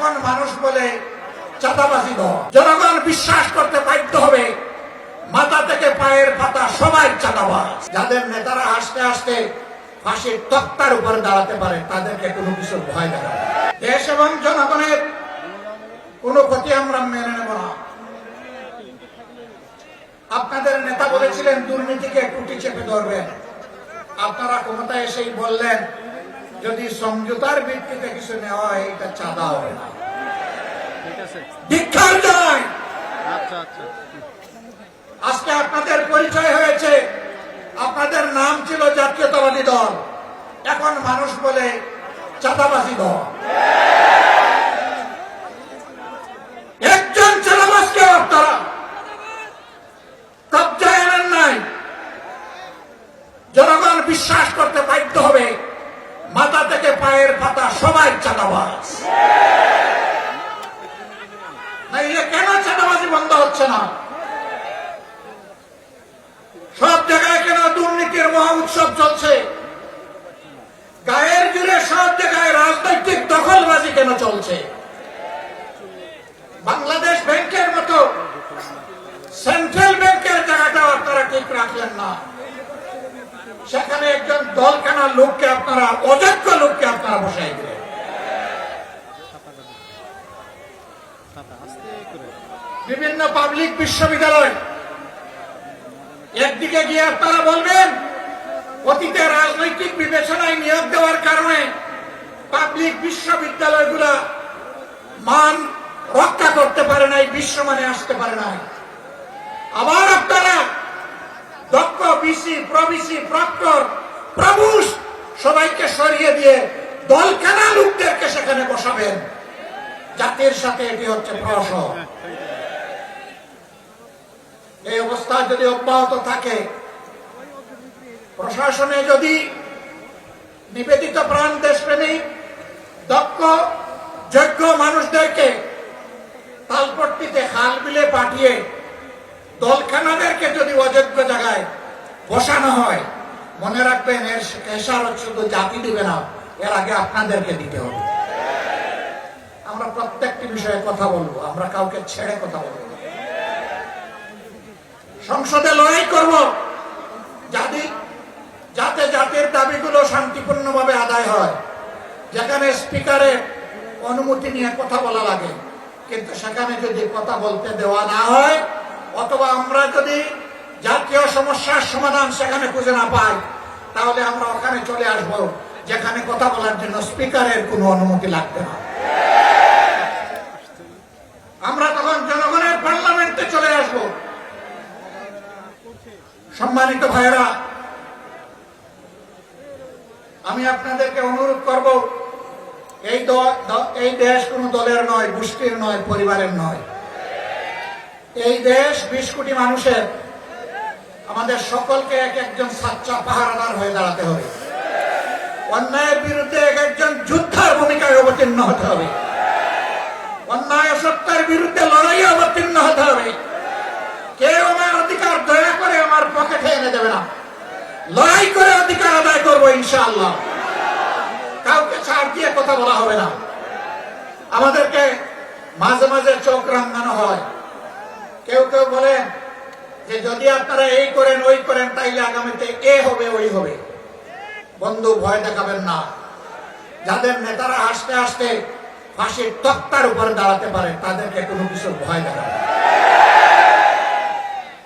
এখন মানুষ বলে চাঁদাবাজি দল। জনগণ বিশ্বাস করতে বাধ্য হবে মাথা থেকে পায়ের পাতা সবাই চাঁদাবাজ। যাদের নেতারা হাসতে হাসতে ফাঁসির তক্তার উপরে দাঁড়াতে পারে তাদেরকে কোনো কিছু ভয় দেখাবে। দেশ এবং জনগণের কোনো ক্ষতি আমরা মেনে নেব না। আপনাদের নেতা বলেছিলেন দুর্নীতিকে টুটি চেপে ধরবেন। আপনারা ক্ষমতায় এসেই বললেন যদি সমঝোতার ভিত্তিতে কিছু নেওয়া হয় এটা চাঁদা হবে না। ধিক্কার নয়। আজকে আপনাদের পরিচয় হয়েছে, আপনাদের নাম ছিল জাতীয়তাবাদী দল, এখন মানুষ বলে চাঁদাবাজি দল। একজন চাঁদাবাজকে আপনারা কবজায় আনেন নাই। জনগণ বিশ্বাস করতে বাধ্য হবে মাথা থেকে পায়ের পাতা সবাই চাঁদাবাজ। নাইলে কেন চাঁদাবাজি বন্ধ হচ্ছে না? সব জায়গায় কেন দুর্নীতির মহা উৎসব চলছে? গায়ের জুড়ে সব জায়গায় রাজনৈতিক দখলবাজি কেন চলছে? বাংলাদেশ ব্যাংকের মতো সেন্ট্রাল ব্যাংকের জায়গাটাও আপনারা ঠিক রাখলেন না। সেখানে একজন দলকানা লোককে আপনারা, অযোগ্য লোককে আপনারা বসাই দিলেন। বিভিন্ন পাবলিক বিশ্ববিদ্যালয় একদিকে গিয়ে আপনারা বলবেন অতীতে রাজনৈতিক বিবেচনায় নিয়োগ দেওয়ার কারণে পাবলিক বিশ্ববিদ্যালয়গুলা মান রক্ষা করতে পারে নাই, বিশ্বমানে আসতে পারে নাই। আবার আপনারা দক্ষ বিসি, প্রবিসি, প্রক্টর, প্রভুষ সবাইকে সরিয়ে দিয়ে দলখানা লোকদেরকে সেখানে বসাবেন। জাতির সাথে এটি হচ্ছে প্রহসন। এই অবস্থা যদি অব্যাহত থাকে, প্রশাসনে যদি নিবেদিত প্রাণ দেশপ্রেমিক দক্ষ যোগ্য মানুষদেরকে তালপট্টিতে খাল বিলে পাঠিয়ে দলখানাদেরকে যদি অযোগ্য জায়গায় বসানো হয়, মনে রাখবেন এর খেসারত শুধু জাতি দিবে না, এর আগে আপনাদেরকে দিতে হবে। আমরা প্রত্যেকটি বিষয়ে কথা বলবো, আমরা কাউকে ছেড়ে কথা বলবো। সংসদে লড়াই করব যাতে জাতির দাবিগুলো শান্তিপূর্ণভাবে আদায় হয়। যেখানে স্পিকারের অনুমতি নিয়ে কথা বলা লাগে, কিন্তু সেখানে যদি কথা বলতে দেওয়া না হয়, অথবা আমরা যদি জাতীয় সমস্যার সমাধান সেখানে খুঁজে না পাই, তাহলে আমরা ওখানে চলে আসব যেখানে কথা বলার জন্য স্পিকারের কোনো অনুমতি লাগবে না। আমরা তখন জনগণের পার্লামেন্টে চলে আসব। সম্মানিত ভাইয়েরা, আমি আপনাদেরকে অনুরোধ করব, এই দেশ কোনো দলের নয়, গোষ্ঠীর নয়, পরিবারের নয়। এই দেশ 20 কোটি মানুষের। আমাদের সকলকে এক একজন সাচ্চা পাহারাদার হয়ে দাঁড়াতে হবে। অন্যায়ের বিরুদ্ধে এক একজন যোদ্ধার ভূমিকায় অবতীর্ণ হতে হবে। অন্যায় অসত্যের বিরুদ্ধে লড়াইয়ে অবতীর্ণ হতে হবে। কেউ আমার অধিকার দয়া করে আমার পকেটে এনে দেবে না। লড়াই করে অধিকার আদায় করবো ইনশাআল্লাহ। কাউকে ছাড় দিয়ে কথা বলা হবে না। আমাদেরকে মাঝে মাঝে চোখ রাঙানো হয়। কেউ কেউ বলেন যে যদি আপনারা এই করেন ওই করেন তাইলে আগামীতে এ হবে ওই হবে। বন্ধু, ভয় দেখাবেন না। যাদের নেতারা হাসতে হাসতে ফাঁসির তক্তার উপরে দাঁড়াতে পারে তাদেরকে কোনো কিছু ভয় দেখাবে না।